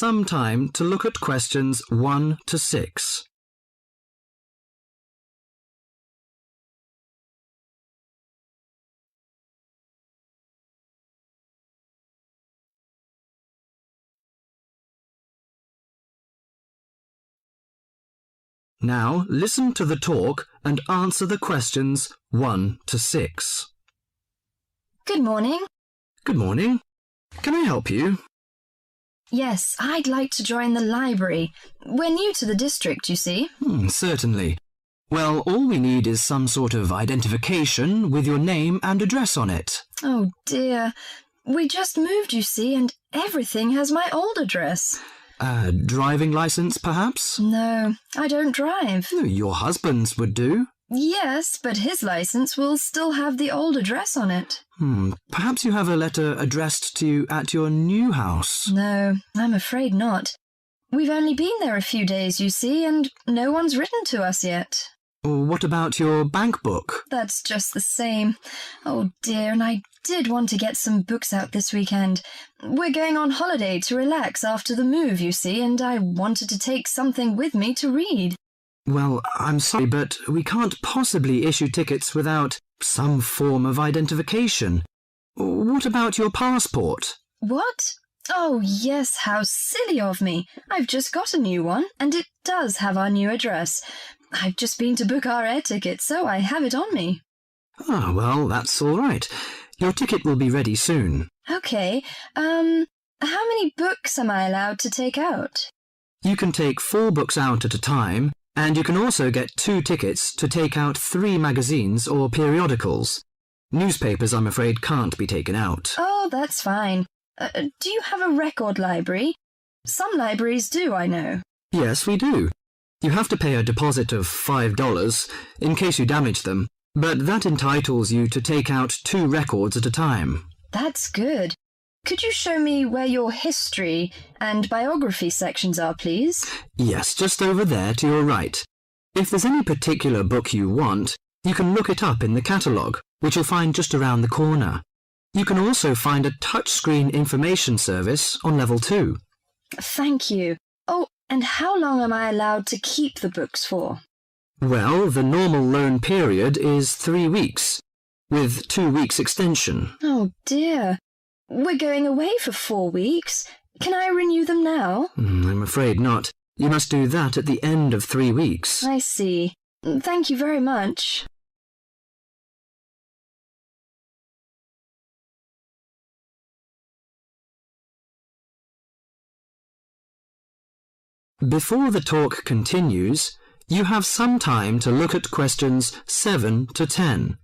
some time to look at questions 1 to 6. Now listen to the talk and answer the questions 1 to 6. Good morning. Good morning. Can I help you? Yes, I'd like to join the library. We're new to the district, you see. Certainly. Well, all we need is some sort of identification with your name and address on it. Oh dear. We just moved, you see, and everything has my old address. A driving license, perhaps? No, I don't drive. Your husband's would do. Yes, but his license will still have the old address on it. Perhaps you have a letter addressed to you at your new house. No, I'm afraid not. We've only been there a few days, you see, and no one's written to us yet. What about your bank book? That's just the same. Oh dear, and I did want to get some books out this weekend. We're going on holiday to relax after the move, you see, and I wanted to take something with me to read. Well, I'm sorry, but we can't possibly issue tickets without some form of identification. What about your passport? What? Oh, yes, how silly of me. I've just got a new one, and it does have our new address. I've just been to book our air ticket, so I have it on me. Well, that's all right. Your ticket will be ready soon. OK, how many books am I allowed to take out? You can take 4 books out at a time, and you can also get 2 tickets to take out 3 magazines or periodicals. Newspapers, I'm afraid, can't be taken out. Oh, that's fine. Do you have a record library? Some libraries do, I know. Yes, we do. You have to pay a deposit of $5 in case you damage them, but that entitles you to take out 2 records at a time. That's good. Could you show me where your history and biography sections are, please? Yes, just over there to your right. If there's any particular book you want, you can look it up in the catalogue, which you'll find just around the corner. You can also find a touchscreen information service on level 2. Thank you. Oh, and how long am I allowed to keep the books for? Well, the normal loan period is 3 weeks, with 2 weeks extension. Oh dear. We're going away for 4 weeks. Can I renew them now? I'm afraid not. You must do that at the end of 3 weeks. I see. Thank you very much. Before the talk continues, you have some time to look at questions 7 to 10.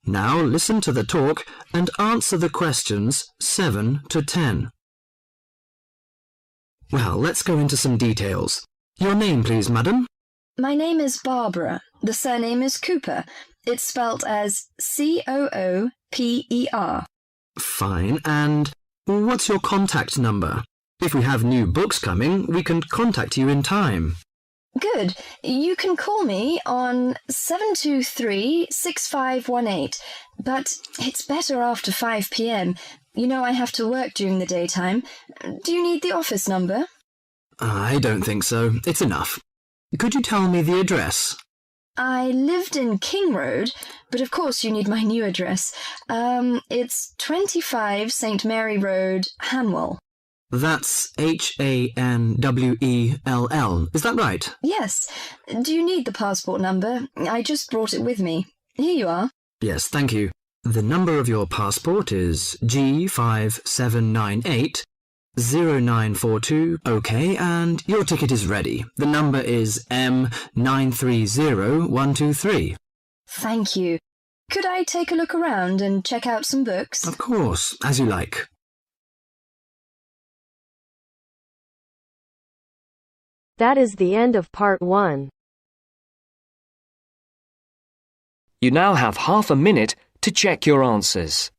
Now listen to the talk and answer the questions 7 to 10. Well, let's go into some details. Your name, please, madam? My name is Barbara. The surname is Cooper. It's spelt as Cooper. Fine. And what's your contact number? If we have new books coming, we can contact you in time. Good. You can call me on 723-6518, but it's better after 5 p.m. You know I have to work during the daytime. Do you need the office number? I don't think so. It's enough. Could you tell me the address? I lived in King Road, but of course you need my new address. It's 25 St. Mary Road, Hanwell. That's Hanwell. Is that right? Yes. Do you need the passport number? I just brought it with me. Here you are. Yes, thank you. The number of your passport is G5798-0942. OK, and your ticket is ready. The number is M930123. Thank you. Could I take a look around and check out some books? Of course, as you like. That is the end of part 1. You now have half a minute to check your answers.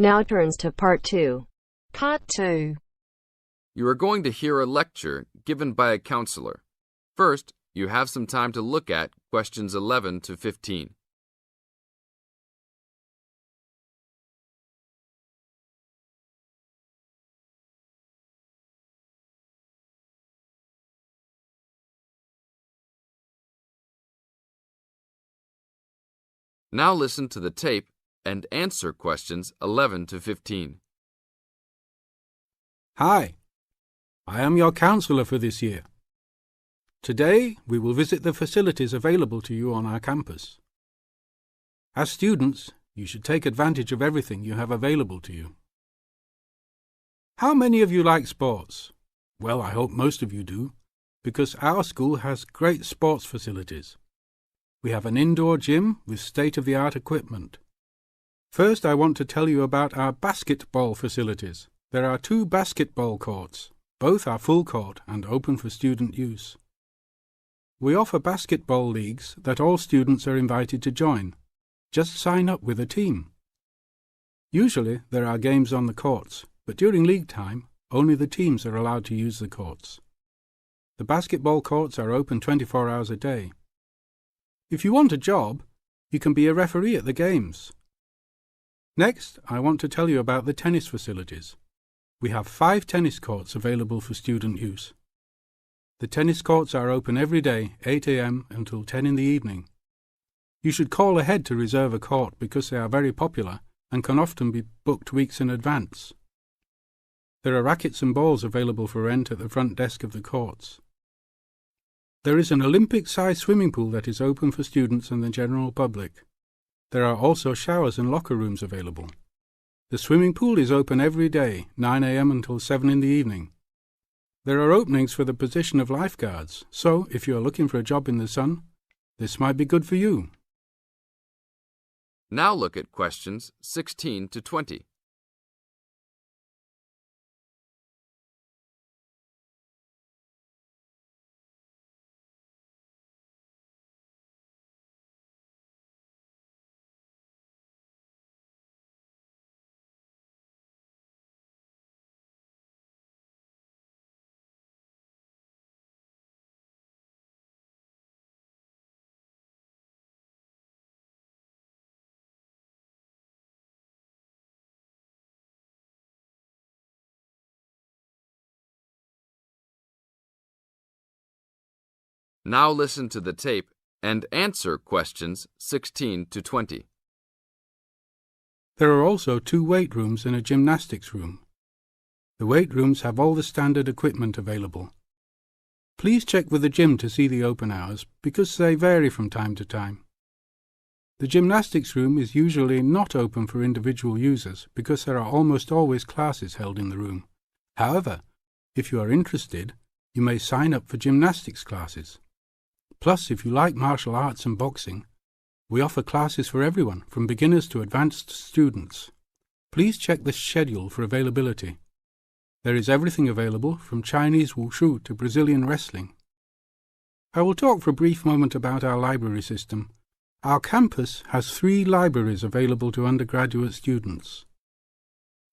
Now turns to Part 2. Part 2. You are going to hear a lecture given by a counselor. First, you have some time to look at questions 11 to 15. Now listen to the tape and answer questions 11 to 15. Hi, I am your counselor for this year. Today, we will visit the facilities available to you on our campus. As students, you should take advantage of everything you have available to you. How many of you like sports? Well, I hope most of you do, because our school has great sports facilities. We have an indoor gym with state-of-the-art equipment. First, I want to tell you about our basketball facilities. There are 2 basketball courts. Both are full court and open for student use. We offer basketball leagues that all students are invited to join. Just sign up with a team. Usually, there are games on the courts, but during league time, only the teams are allowed to use the courts. The basketball courts are open 24 hours a day. If you want a job, you can be a referee at the games. Next, I want to tell you about the tennis facilities. We have 5 tennis courts available for student use. The tennis courts are open every day, 8 a.m. until 10 in the evening. You should call ahead to reserve a court because they are very popular and can often be booked weeks in advance. There are rackets and balls available for rent at the front desk of the courts. There is an Olympic-sized swimming pool that is open for students and the general public. There are also showers and locker rooms available. The swimming pool is open every day, 9 a.m. until 7 in the evening. There are openings for the position of lifeguards, so if you are looking for a job in the sun, this might be good for you. Now look at questions 16 to 20. Now listen to the tape and answer questions 16 to 20. There are also 2 weight rooms and a gymnastics room. The weight rooms have all the standard equipment available. Please check with the gym to see the open hours because they vary from time to time. The gymnastics room is usually not open for individual users because there are almost always classes held in the room. However, if you are interested, you may sign up for gymnastics classes. Plus, if you like martial arts and boxing, we offer classes for everyone, from beginners to advanced students. Please check the schedule for availability. There is everything available, from Chinese wushu to Brazilian wrestling. I will talk for a brief moment about our library system. Our campus has 3 libraries available to undergraduate students,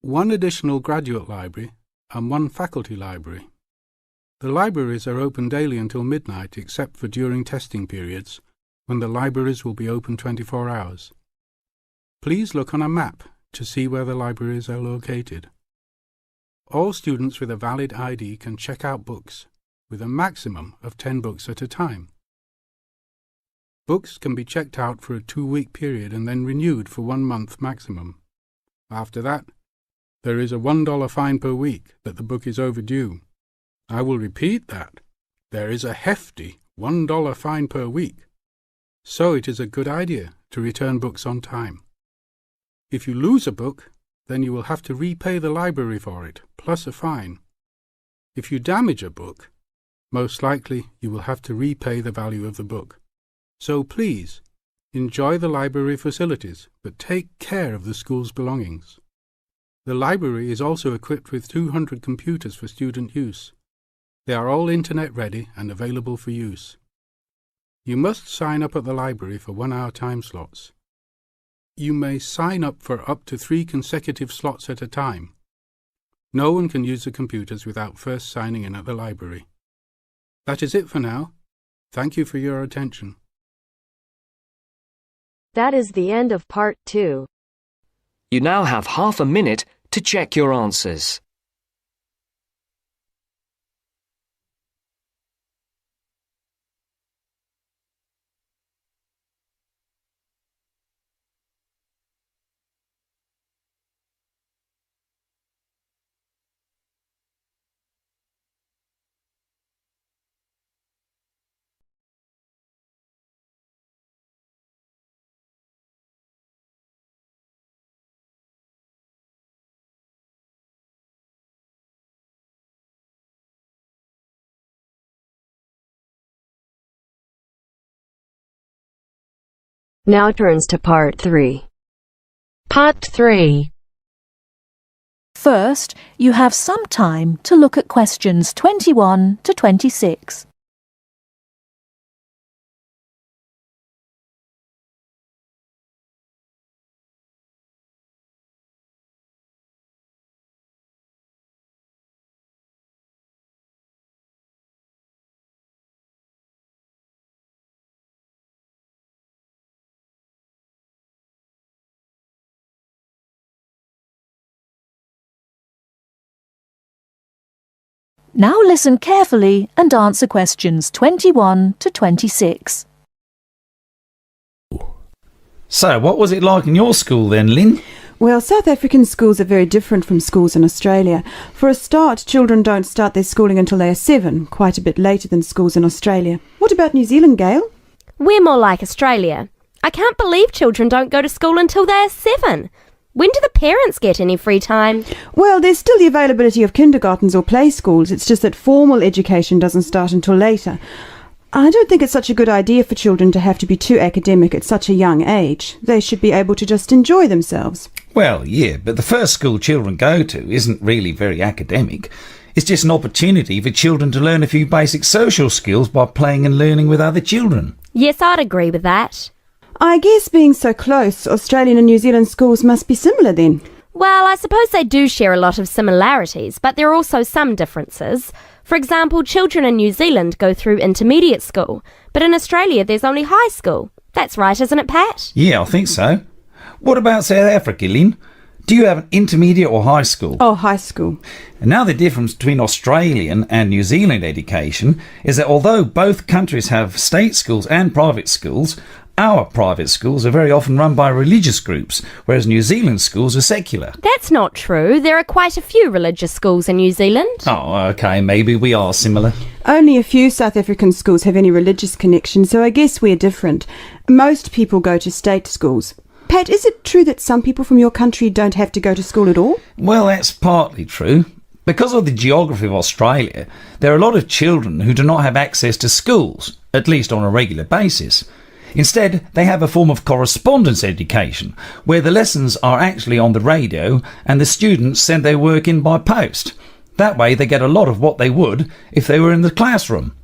1 additional graduate library and 1 faculty library. The libraries are open daily until midnight except for during testing periods, when the libraries will be open 24 hours. Please look on a map to see where the libraries are located. All students with a valid ID can check out books, with a maximum of 10 books at a time. Books can be checked out for a 2-week period and then renewed for 1 month maximum. After that, there is a $1 fine per week that the book is overdue. I will repeat that. There is a hefty $1 fine per week. So it is a good idea to return books on time. If you lose a book, then you will have to repay the library for it, plus a fine. If you damage a book, most likely you will have to repay the value of the book. So please, enjoy the library facilities, but take care of the school's belongings. The library is also equipped with 200 computers for student use. They are all internet ready and available for use. You must sign up at the library for 1-hour time slots. you may sign up for up to 3 consecutive slots at a time. No one can use the computers without first signing in at the library. That is it for now. Thank you for your attention. That is the end of part 2. You now have half a minute to check your answers. Now turns to part 3. Part 3. First, you have some time to look at questions 21 to 26. Now listen carefully and answer questions 21 to 26. So, what was it like in your school then, Lynn? Well, South African schools are very different from schools in Australia. For a start, children don't start their schooling until they are 7, quite a bit later than schools in Australia. What about New Zealand, Gail? We're more like Australia. I can't believe children don't go to school until they're 7. When do the parents get any free time? Well, there's still the availability of kindergartens or play schools. It's just that formal education doesn't start until later. I don't think it's such a good idea for children to have to be too academic at such a young age. They should be able to just enjoy themselves. Well, yeah, but the first school children go to isn't really very academic. It's just an opportunity for children to learn a few basic social skills by playing and learning with other children. Yes, I'd agree with that. I guess being so close, Australian and New Zealand schools must be similar then. Well, I suppose they do share a lot of similarities, but there are also some differences. For example, children in New Zealand go through intermediate school, but in Australia there's only high school. That's right, isn't it, Pat? Yeah, I think so. What about South Africa, Lynn? Do you have an intermediate or high school? Oh, high school. And now the difference between Australian and New Zealand education is that although both countries have state schools and private schools, our private schools are very often run by religious groups, whereas New Zealand schools are secular. That's not true. There are quite a few religious schools in New Zealand. Oh, OK, maybe we are similar. Only a few South African schools have any religious connection, so I guess we're different. Most people go to state schools. Pat, is it true that some people from your country don't have to go to school at all? Well, that's partly true. Because of the geography of Australia, there are a lot of children who do not have access to schools, at least on a regular basis. Instead, they have a form of correspondence education, where the lessons are actually on the radio and the students send their work in by post. That way they get a lot of what they would if they were in the classroom,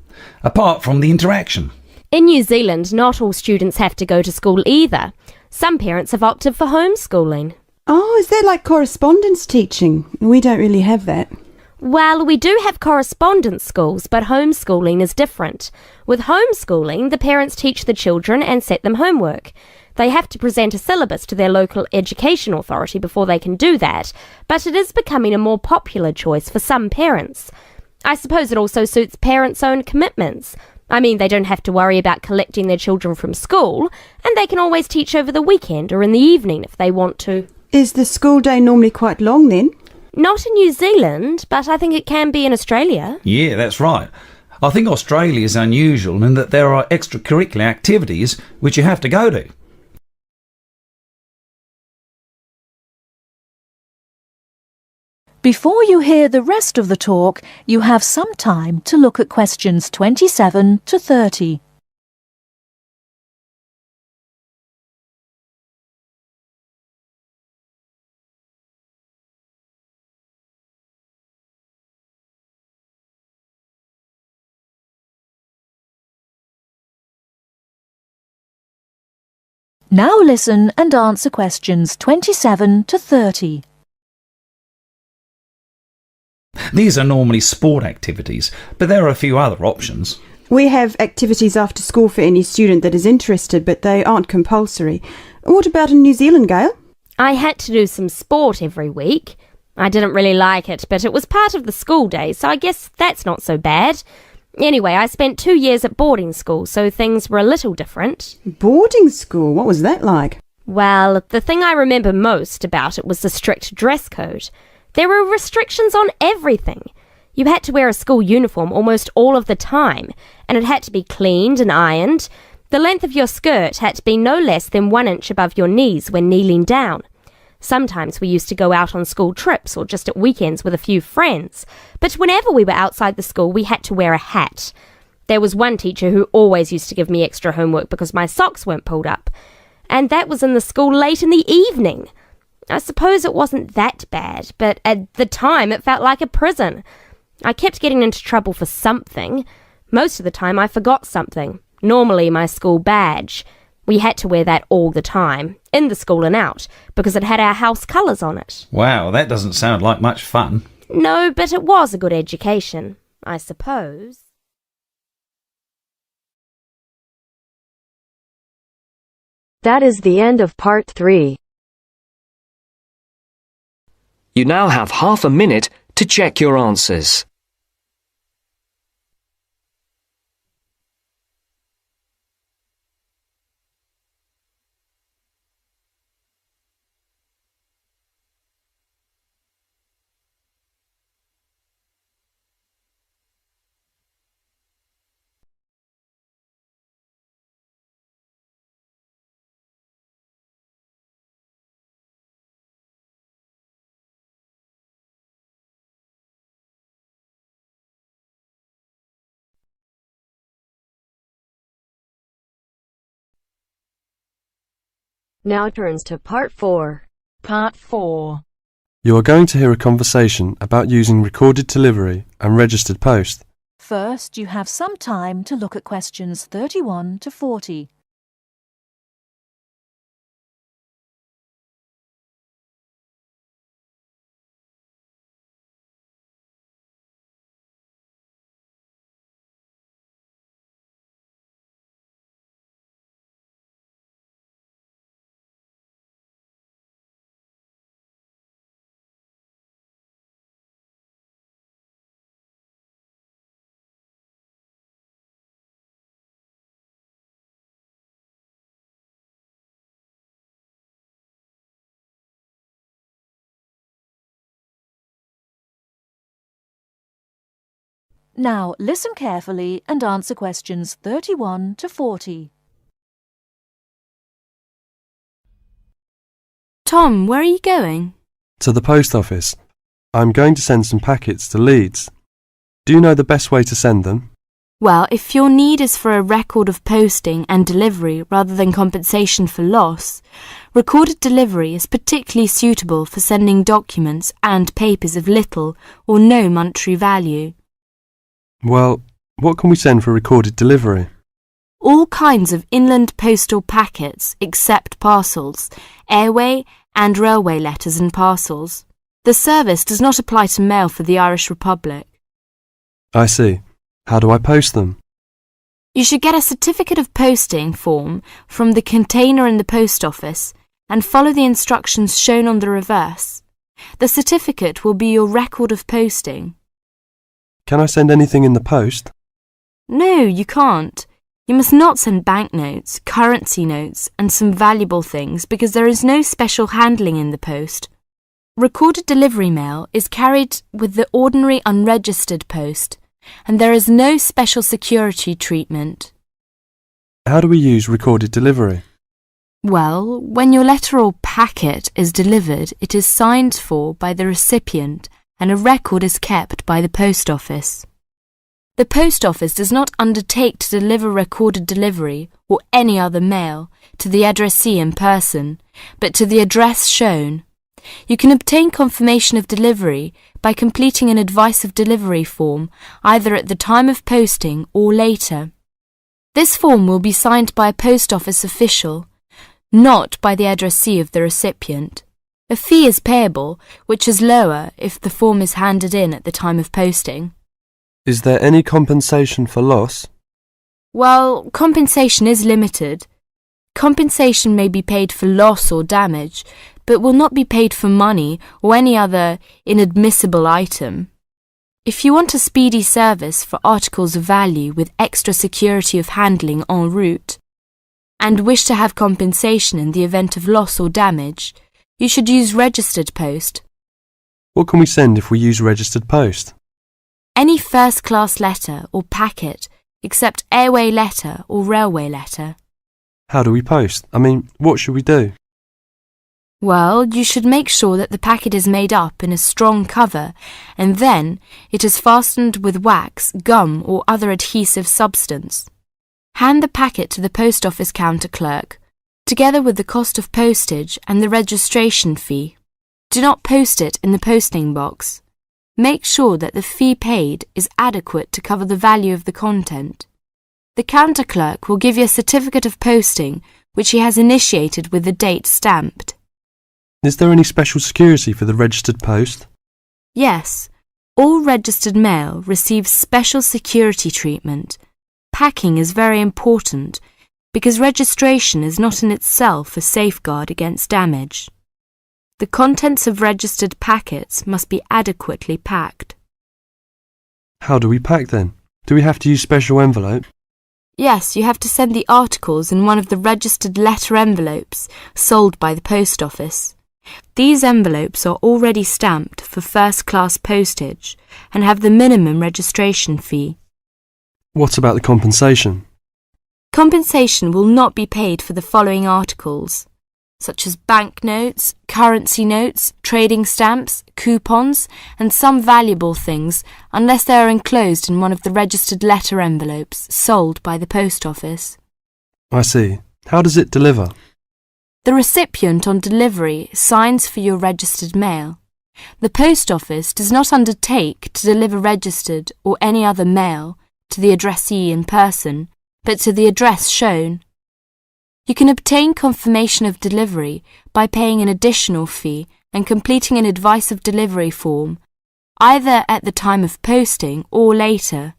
apart from the interaction. In New Zealand, not all students have to go to school either. Some parents have opted for homeschooling. Oh, is that like correspondence teaching? We don't really have that. Well, we do have correspondence schools, but homeschooling is different. With homeschooling, the parents teach the children and set them homework. They have to present a syllabus to their local education authority before they can do that, but it is becoming a more popular choice for some parents. I suppose it also suits parents' own commitments. I mean, they don't have to worry about collecting their children from school, and they can always teach over the weekend or in the evening if they want to. Is the school day normally quite long then? Not in New Zealand, but I think it can be in Australia. Yeah, that's right. I think Australia is unusual in that there are extracurricular activities which you have to go to. Before you hear the rest of the talk, you have some time to look at questions 27 to 30. Now listen and answer questions 27 to 30. These are normally sport activities, but there are a few other options. We have activities after school for any student that is interested, but they aren't compulsory. What about in New Zealand, Gail? I had to do some sport every week. I didn't really like it, but it was part of the school day, so I guess that's not so bad. Anyway, I spent 2 years at boarding school, so things were a little different. Boarding school? What was that like? Well, the thing I remember most about it was the strict dress code. There were restrictions on everything. You had to wear a school uniform almost all of the time, and it had to be cleaned and ironed. The length of your skirt had to be no less than 1 inch above your knees when kneeling down. Sometimes we used to go out on school trips or just at weekends with a few friends, but whenever we were outside the school we had to wear a hat. There was one teacher who always used to give me extra homework because my socks weren't pulled up, and that was in the school late in the evening. I suppose it wasn't that bad, but at the time it felt like a prison. I kept getting into trouble for something. Most of the time I forgot something, normally my school badge. We had to wear that all the time, in the school and out, because it had our house colours on it. Wow, that doesn't sound like much fun. No, but it was a good education, I suppose. That is the end of part 3. You now have half a minute to check your answers. Now turns to part 4. Part 4. You are going to hear a conversation about using recorded delivery and registered post. First, you have some time to look at questions 31 to 40. Now listen carefully and answer questions 31 to 40. Tom, where are you going? To the post office. I'm going to send some packets to Leeds. Do you know the best way to send them? Well, if your need is for a record of posting and delivery rather than compensation for loss, recorded delivery is particularly suitable for sending documents and papers of little or no monetary value. Well, what can we send for recorded delivery? All kinds of inland postal packets except parcels, airway and railway letters and parcels. The service does not apply to mail for the Irish Republic. I see. How do I post them? You should get a certificate of posting form from the container in the post office and follow the instructions shown on the reverse. The certificate will be your record of posting. Can I send anything in the post? No, you can't. You must not send banknotes, currency notes, and some valuable things because there is no special handling in the post. Recorded delivery mail is carried with the ordinary unregistered post, and there is no special security treatment. How do we use recorded delivery? Well, when your letter or packet is delivered, it is signed for by the recipient and a record is kept by the post office. The post office does not undertake to deliver recorded delivery or any other mail to the addressee in person, but to the address shown. You can obtain confirmation of delivery by completing an advice of delivery form either at the time of posting or later. This form will be signed by a post office official. not by the addressee of the recipient. A fee is payable, which is lower if the form is handed in at the time of posting. Is there any compensation for loss? Well, compensation is limited. Compensation may be paid for loss or damage, but will not be paid for money or any other inadmissible item. If you want a speedy service for articles of value with extra security of handling en route, and wish to have compensation in the event of loss or damage, you should use registered post. What can we send if we use registered post? Any first-class letter or packet except airway letter or railway letter. How do we post? What should we do? Well, you should make sure that the packet is made up in a strong cover and then it is fastened with wax, gum or other adhesive substance. Hand the packet to the post office counter clerk, together with the cost of postage and the registration fee. Do not post it in the posting box. Make sure that the fee paid is adequate to cover the value of the content. The counter clerk will give you a certificate of posting which he has initiated with the date stamped. Is there any special security for the registered post? Yes, all registered mail receives special security treatment. Packing is very important because registration is not in itself a safeguard against damage. The contents of registered packets must be adequately packed. How do we pack then? Do we have to use special envelope? Yes, you have to send the articles in one of the registered letter envelopes sold by the post office. These envelopes are already stamped for first-class postage and have the minimum registration fee. What about the compensation? Compensation will not be paid for the following articles, such as banknotes, currency notes, trading stamps, coupons, and some valuable things, unless they are enclosed in one of the registered letter envelopes sold by the post office. I see. How does it deliver? The recipient on delivery signs for your registered mail. The post office does not undertake to deliver registered or any other mail to the addressee in person, but to the address shown. You can obtain confirmation of delivery by paying an additional fee and completing an advice of delivery form, either at the time of posting or later.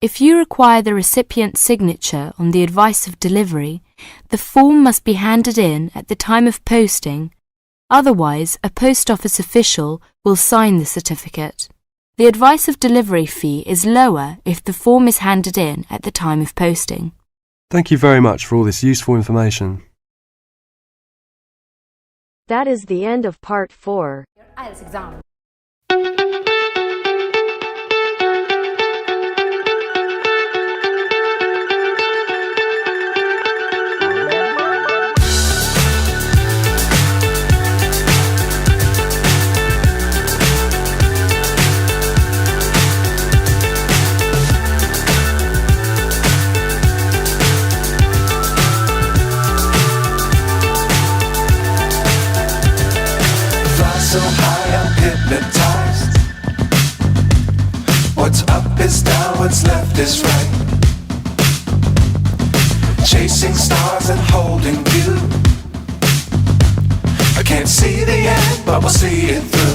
If you require the recipient's signature on the advice of delivery, the form must be handed in at the time of posting. Otherwise, a post office official will sign the certificate. The advice of delivery fee is lower if the form is handed in at the time of posting. Thank you very much for all this useful information. That is the end of part 4. Ielts exam. So high I'm hypnotized. What's up is down, what's left is right. Chasing stars and holding you. I can't see the end, but we'll see it through.